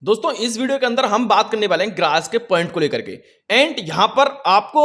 दोस्तों इस वीडियो के अंदर हम बात करने वाले हैं ग्रास के पॉइंट को लेकर के। एंड यहाँ पर आपको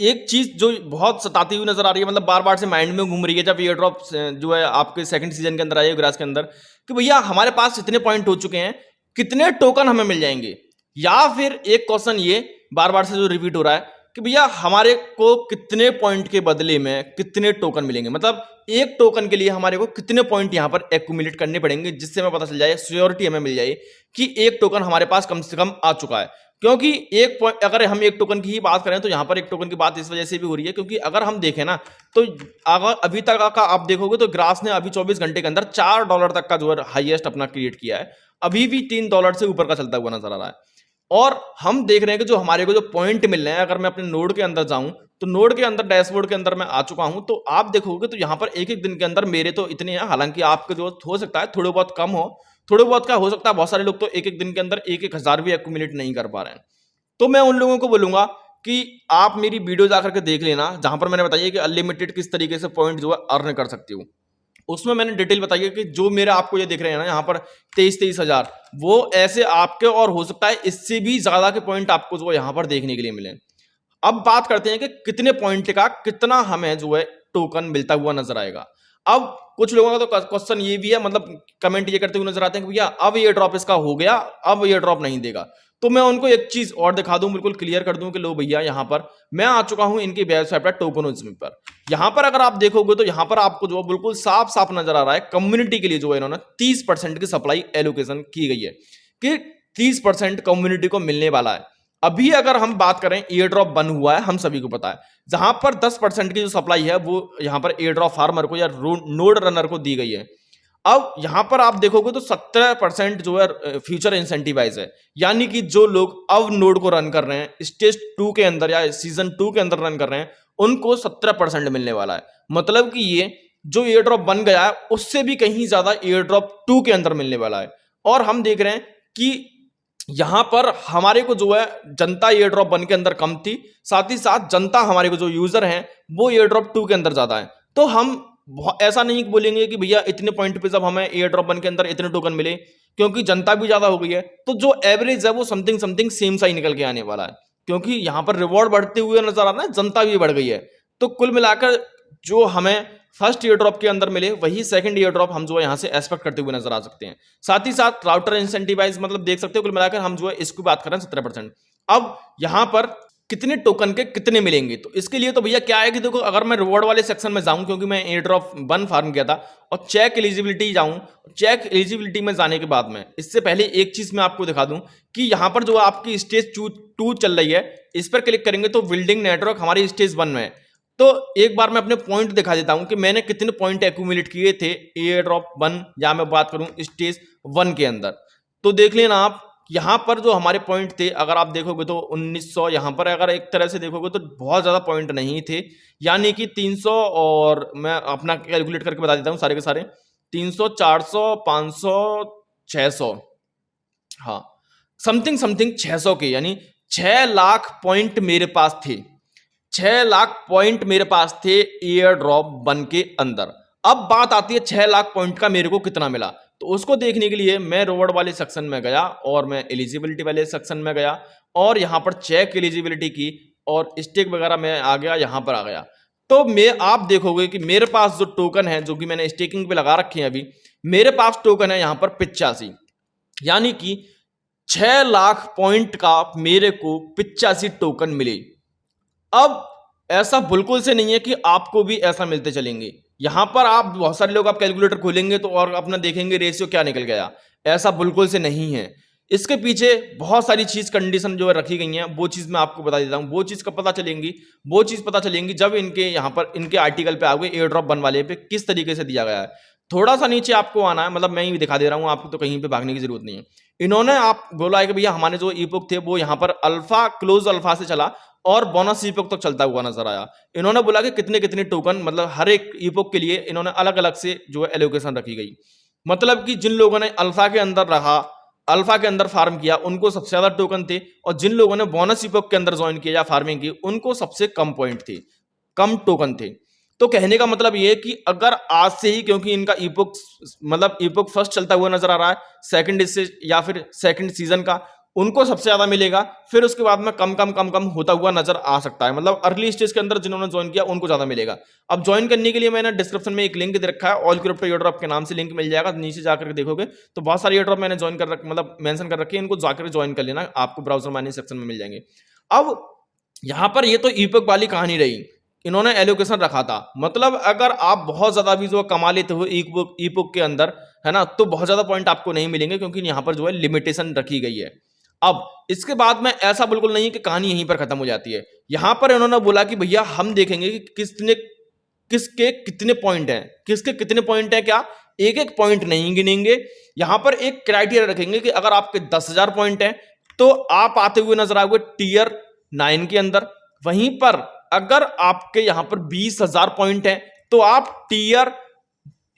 एक चीज जो बहुत सताती हुई नजर आ रही है, मतलब बार बार से माइंड में घूम रही है जब ये ड्रॉप जो है आपके सेकंड सीजन के अंदर आई है ग्रास के अंदर, कि भैया हमारे पास इतने पॉइंट हो चुके हैं, कितने टोकन हमें मिल जाएंगे। या फिर एक क्वेश्चन ये बार बार से जो रिपीट हो रहा है कि भैया हमारे को कितने पॉइंट के बदले में कितने टोकन मिलेंगे, मतलब एक टोकन के लिए हमारे को कितने पॉइंट यहाँ पर एक्यूमुलेट करने पड़ेंगे जिससे हमें पता चल जाए, श्योरिटी हमें मिल जाए कि एक टोकन हमारे पास कम से कम आ चुका है। क्योंकि एक पॉइंट, अगर हम एक टोकन की ही बात करें तो यहाँ पर एक टोकन की बात इस वजह से भी हो रही है क्योंकि अगर हम देखें ना तो अगर अभी तक का आप देखोगे तो ग्रास ने अभी 24 घंटे के अंदर $4 तक का जो है हाईएस्ट अपना क्रिएट किया है, अभी भी $3 से ऊपर का चलता हुआ नजर आ रहा है। और हम देख रहे हैं कि जो हमारे को जो पॉइंट मिल रहे हैं, अगर मैं अपने नोड के अंदर जाऊं तो नोड के अंदर डैशबोर्ड के अंदर मैं आ चुका हूं, तो आप देखोगे तो यहाँ पर एक एक दिन के अंदर मेरे तो इतने हैं, हालांकि आपके जो हो सकता है थोड़े बहुत कम हो, थोड़े बहुत का हो सकता है, बहुत सारे लोग तो एक एक दिन के अंदर 1-1 हज़ार भी एक्यूमुलेट नहीं कर पा रहे हैं। तो मैं उन लोगों को बोलूंगा कि आप मेरी वीडियो जाकर के देख लेना जहां पर मैंने बताया कि अनलिमिटेड किस तरीके से पॉइंट जो है अर्न कर सकती हूँ। उसमें मैंने डिटेल बताई है कि जो मेरा आपको ये दिख रहे हैं ना यहाँ पर 23-23 हज़ार, वो ऐसे आपके और हो सकता है इससे भी ज्यादा के पॉइंट आपको जो यहाँ पर देखने के लिए मिले। अब बात करते हैं कि कितने पॉइंट का कितना हमें जो है टोकन मिलता हुआ नजर आएगा। अब कुछ लोगों का तो क्वेश्चन ये भी है, मतलब कमेंट ये करते हुए नजर आते हैं कि भैया अब ये ड्रॉप इसका हो गया, अब ये ड्रॉप नहीं देगा। तो मैं उनको एक चीज और दिखा दूं, बिल्कुल क्लियर कर दूं कि लो भैया यहाँ पर मैं आ चुका हूं इनकी वेबसाइट पर टोकनिज्म पर। यहाँ पर अगर आप देखोगे तो यहाँ पर आपको जो बिल्कुल साफ साफ नजर आ रहा है कम्युनिटी के लिए जो है इन्होंने 30% की सप्लाई एलोकेशन की गई है कि 30% कम्युनिटी को मिलने वाला है। अभी अगर हम बात करें एयर ड्रॉप बन हुआ है, हम सभी को पता है, जहां पर 10% की जो सप्लाई है वो यहां पर एयर ड्रॉप फार्मर को या नोड रनर को दी गई है। अब यहां पर आप देखोगे तो 17% जो है फ्यूचर इंसेंटिवाइज है, यानी कि जो लोग अब नोड को रन कर रहे हैं स्टेज 2 के अंदर या सीजन 2 के अंदर रन कर रहे हैं उनको 17% मिलने वाला है। मतलब कि ये जो एयर ड्रॉप बन गया है उससे भी कहीं ज्यादा एयर ड्रॉप 2 के अंदर मिलने वाला है। और हम देख रहे हैं कि यहां पर हमारे को जो है जनता एयर ड्रॉप वन के अंदर कम थी, साथ ही साथ जनता हमारे को जो यूजर हैं वो एयर ड्रॉप 2 के अंदर ज्यादा है। तो हम ऐसा नहीं बोलेंगे कि भैया इतने पॉइंट पे जब हमें एयर ड्रॉप वन के अंदर इतने टोकन मिले, क्योंकि जनता भी ज्यादा हो गई है तो जो एवरेज है वो समथिंग समथिंग सेम सा ही निकल के आने वाला है, क्योंकि यहां पर रिवॉर्ड बढ़ते हुए नजर आ रहा है, जनता भी बढ़ गई है। तो कुल मिलाकर जो हमें फर्स्ट ईयर ड्रॉप के अंदर मिले वही सेकंड ईयर ड्रॉप हम जो है यहां से एक्सपेक्ट करते हुए नजर आ सकते हैं। साथ ही साथ राउटर इंसेंटिवाइज, मतलब देख सकते हो कुल मिलाकर हम जो है इसकी बात कर रहे हैं 17%। अब यहां पर कितने टोकन के कितने मिलेंगे, तो इसके लिए तो भैया क्या है कि देखो, अगर मैं रिवॉर्ड वाले सेक्शन में जाऊं, क्योंकि मैं एयर ड्रॉप वन फार्म किया था, और चेक एलिजिबिलिटी जाऊं, चेक एलिजिबिलिटी में जाने के बाद में इससे पहले एक चीज मैं आपको दिखा दूं कि यहां पर जो आपकी स्टेज 2 चल रही है इस पर क्लिक करेंगे तो बिल्डिंग नेटवर्क हमारी स्टेज 1 में है। तो एक बार मैं अपने पॉइंट दिखा देता हूं कि मैंने कितने पॉइंट एक्यूमुलेट किए थे एयर ड्रॉप 1, या मैं बात करूं स्टेज 1 के अंदर। तो देख लेना आप यहां पर जो हमारे पॉइंट थे, अगर आप देखोगे तो 1900, यहां पर अगर एक तरह से देखोगे तो बहुत ज्यादा पॉइंट नहीं थे, यानी कि 300, और मैं अपना कैलकुलेट करके बता देता हूं सारे के सारे, 300, 400, 500, 600, हाँ समथिंग समथिंग 600 के, यानी 6 लाख पॉइंट मेरे पास थे। 6 लाख पॉइंट मेरे पास थे एयर ड्रॉप वन के अंदर। अब बात आती है 6 लाख पॉइंट का मेरे को कितना मिला, तो उसको देखने के लिए मैं रिवॉर्ड वाले सेक्शन में गया और मैं एलिजिबिलिटी वाले सेक्शन में गया और यहां पर चेक एलिजिबिलिटी की और स्टेक वगैरह में आ गया, यहां पर आ गया। तो मैं आप देखोगे कि मेरे पास जो टोकन है जो कि मैंने स्टेकिंग पे लगा रखे हैं, अभी मेरे पास टोकन है यहां पर 85, यानी कि 6 लाख पॉइंट का मेरे को 85 टोकन मिले। अब ऐसा बिल्कुल से नहीं है कि आपको भी ऐसा मिलते चलेंगे। यहां पर आप बहुत सारे लोग आप कैलकुलेटर खोलेंगे तो और अपना देखेंगे रेशियो क्या निकल गया, ऐसा बिल्कुल से नहीं है। इसके पीछे बहुत सारी चीज कंडीशन जो है रखी गई हैं, वो चीज मैं आपको बता देता हूं। वो चीज कब पता चलेंगी, वो चीज पता चलेंगी जब इनके यहाँ पर इनके आर्टिकल पे आओगे एयर ड्रॉप वन वाले पे किस तरीके से दिया गया है। थोड़ा सा नीचे आपको आना है, मतलब मैं ही दिखा दे रहा हूं आपको, तो कहीं पे भागने की जरूरत नहीं है। इन्होंने आप बोला है कि भैया हमारे जो ईबुक थे वो यहाँ पर अल्फा क्लोज अल्फा से चला और बोनस ईपोक तक चलता हुआ नजर आया। इन्होंने बोला कि कितने कितने टोकन, मतलब हर एक ईपोक के लिए इन्होंने अलग अलग से जो है एलोकेशन रखी गई। मतलब कि जिन लोगों ने अल्फा के अंदर रहा, अल्फा के अंदर फार्म किया, उनको सबसे ज्यादा टोकन थे, और जिन लोगों ने बोनस ईपोक के अंदर ज्वाइन किया या फार्मिंग की उनको सबसे कम पॉइंट थे, कम टोकन थे। तो कहने का मतलब ये है कि अगर आज से ही, क्योंकि इनका ईपोक मतलब ईपोक फर्स्ट चलता हुआ नजर आ रहा है, सेकंड इससे या फिर सेकंड सीजन का, उनको सबसे ज्यादा मिलेगा, फिर उसके बाद में कम कम कम कम होता हुआ नजर आ सकता है। मतलब अर्ली स्टेज के अंदर जिन्होंने ज्वाइन किया उनको ज्यादा मिलेगा। अब ज्वाइन करने के लिए मैंने डिस्क्रिप्शन में एक लिंक दे रखा है, ऑल क्रिप्टो एयरड्रॉप के नाम से लिंक मिल जाएगा, नीचे जाकर के देखोगे तो बहुत सारे एयरड्रॉप मैंने ज्वाइन कर मतलब मेंशन कर रखे हैं, इनको जाकर ज्वाइन कर लेना, आपको ब्राउजर माइनिंग सेक्शन में मिल जाएंगे। अब यहां पर ये तो ईपोक वाली कहानी रही, इन्होंने एलोकेशन रखा था, मतलब अगर आप बहुत ज्यादा भी जो कमा लेते हो ईपुक के अंदर, है ना, तो बहुत ज्यादा पॉइंट आपको नहीं मिलेंगे, क्योंकि यहां पर जो है लिमिटेशन रखी गई है। अब इसके बाद में ऐसा बिल्कुल नहीं कि कहानी यहीं पर खत्म हो जाती है। यहां पर इन्होंने बोला कि भैया हम देखेंगे कि किसके कितने पॉइंट हैं, किसके कितने पॉइंट हैं, क्या एक एक पॉइंट नहीं गिनेंगे, यहां पर एक क्राइटेरिया रखेंगे कि अगर आपके 10,000 पॉइंट हैं तो आप आते हुए नजर आओगे टीयर 9 के अंदर। वहीं पर अगर आपके यहां पर 20,000 पॉइंट हैं तो आप टीयर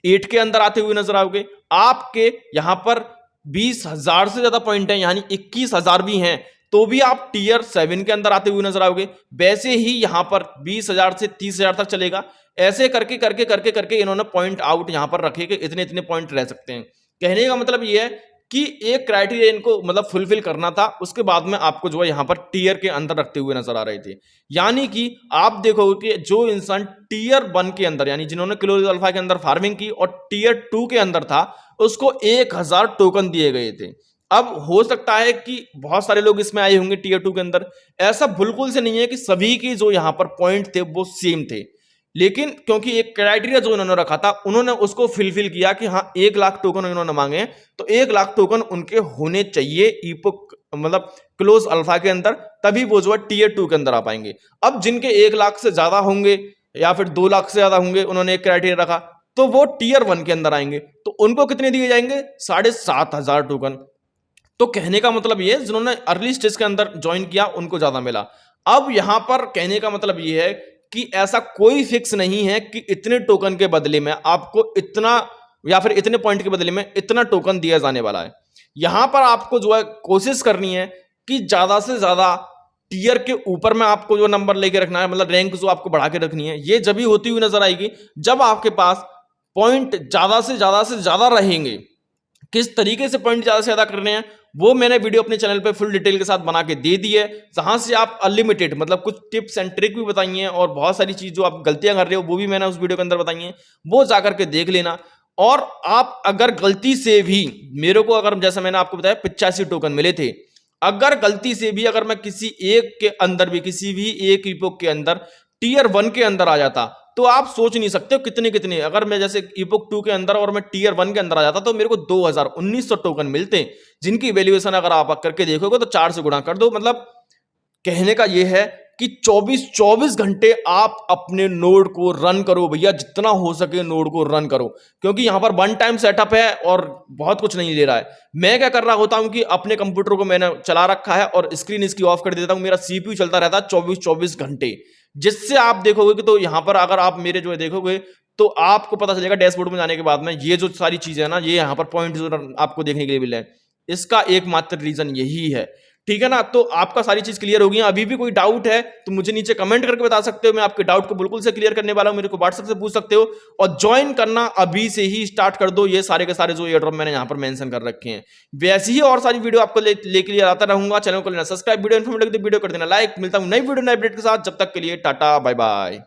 8 के अंदर आते हुए नजर आओगे। आपके यहां पर 20,000 से ज्यादा पॉइंट हैं, यानी 21,000 भी हैं, तो भी आप टीयर 7 के अंदर आते हुए नजर आओगे। वैसे ही यहां पर 20,000 से 30,000 तक चलेगा। ऐसे करके करके करके करके इन्होंने पॉइंट आउट यहां पर रखे कि इतने इतने पॉइंट रह सकते हैं। कहने का मतलब यह है कि एक क्राइटेरिया इनको मतलब फुलफिल करना था, उसके बाद में आपको जो है यहां पर टीयर के अंदर रखते हुए नजर आ रहे थे। यानी कि आप देखोगे कि जो इंसान टीयर 1 के अंदर, यानी जिन्होंने क्लोज अल्फा के अंदर फार्मिंग की और टीयर 2 के अंदर था, उसको 1,000 टोकन दिए गए थे। अब हो सकता है कि बहुत सारे लोग इसमें आए होंगे टीयर 2 के अंदर, ऐसा बिल्कुल से नहीं है कि सभी की जो यहां पर पॉइंट थे वो सेम थे, लेकिन क्योंकि एक क्राइटेरिया जो इन्होंने रखा था उन्होंने उसको फुलफिल किया कि हाँ 1 लाख टोकन इन्होंने मांगे, तो 1 लाख टोकन उनके होने चाहिए ईपुक मतलब क्लोज अल्फा के अंदर, तभी वो जो है टीयर 2 के अंदर आ पाएंगे। अब जिनके 1 लाख से ज्यादा होंगे या फिर 2 लाख से ज्यादा होंगे, उन्होंने एक क्राइटेरिया रखा, तो वो टीयर 1 के अंदर आएंगे, तो उनको कितने दिए जाएंगे, 7,500 टोकन। तो कहने का मतलब ये है जिन्होंने अर्ली स्टेज के अंदर ज्वाइन किया उनको ज्यादा मिला। अब यहां पर कहने का मतलब ये है कि ऐसा कोई फिक्स नहीं है कि इतने टोकन के बदले में आपको इतना या फिर इतने पॉइंट के बदले में इतना टोकन दिया जाने वाला है। यहां पर आपको जो है कोशिश करनी है कि ज्यादा से ज्यादा टियर के ऊपर में आपको जो नंबर लेके रखना है, मतलब रैंक जो आपको बढ़ा के रखनी है, ये जब भी होती हुई नजर आएगी जब आपके पास पॉइंट ज्यादा से ज्यादा रहेंगे। किस तरीके से पॉइंट ज्यादा से ज्यादा करने हैं वो मैंने वीडियो अपने चैनल पे फुल डिटेल के साथ बना के दे दी है, जहां से आप अनलिमिटेड मतलब कुछ टिप्स एंड ट्रिक भी बताई हैं और बहुत सारी चीज जो आप गलतियां कर रहे हो वो भी मैंने उस वीडियो के अंदर बताई हैं, वो जाकर के देख लेना। और आप अगर गलती से भी मेरे को, अगर जैसा मैंने आपको बताया 85 टोकन मिले थे, अगर गलती से भी अगर मैं किसी एक के अंदर भी किसी भी एक ईपोक के अंदर टीयर 1 के अंदर आ जाता, तो आप सोच नहीं सकते हो कितने कितने, अगर मैं जैसे ईपोक 2 के अंदर और मैं टीयर 1 के अंदर आ जाता तो मेरे को 2,1900 टोकन मिलते, जिनकी वैल्यूएशन अगर आप करके देखोगे तो 4 से गुणा कर दो। मतलब कहने का यह है कि 24 घंटे आप अपने नोड को रन करो भैया, जितना हो सके नोड को रन करो, क्योंकि यहां पर 1 टाइम सेटअप है और बहुत कुछ नहीं ले रहा है। मैं क्या कर रहा होता हूं कि अपने कंप्यूटर को मैंने चला रखा है और स्क्रीन इसकी ऑफ कर देता हूं, मेरा सीपीयू चलता रहता है 24 घंटे, जिससे आप देखोगे कि तो यहां पर अगर आप मेरे जो है देखोगे तो आपको पता चलेगा डैशबोर्ड में जाने के बाद में ये जो सारी चीजें है ना, ये यहां पर पॉइंट जो आपको देखने के लिए मिले हैं, इसका एकमात्र रीजन यही है। ठीक है ना, तो आपका सारी चीज क्लियर होगी। अभी भी कोई डाउट है तो मुझे नीचे कमेंट करके बता सकते हो, मैं आपके डाउट को बिल्कुल से क्लियर करने वाला हूं, मेरे को व्हाट्सएप से पूछ सकते हो। और ज्वाइन करना अभी से ही स्टार्ट कर दो, ये सारे के सारे जो एयरड्रॉप मैंने यहां पर मेंशन कर रखे हैं। वैसे ही और सारी वीडियो आपको लेके लिए आता रहूंगा। चैनल को लेना सब्सक्राइब, वीडियो इन्फॉर्मेटिव वीडियो कर देना लाइक। मिलता हूं नई वीडियो नए अपडेट के साथ, जब तक के लिए टाटा बाय बाय।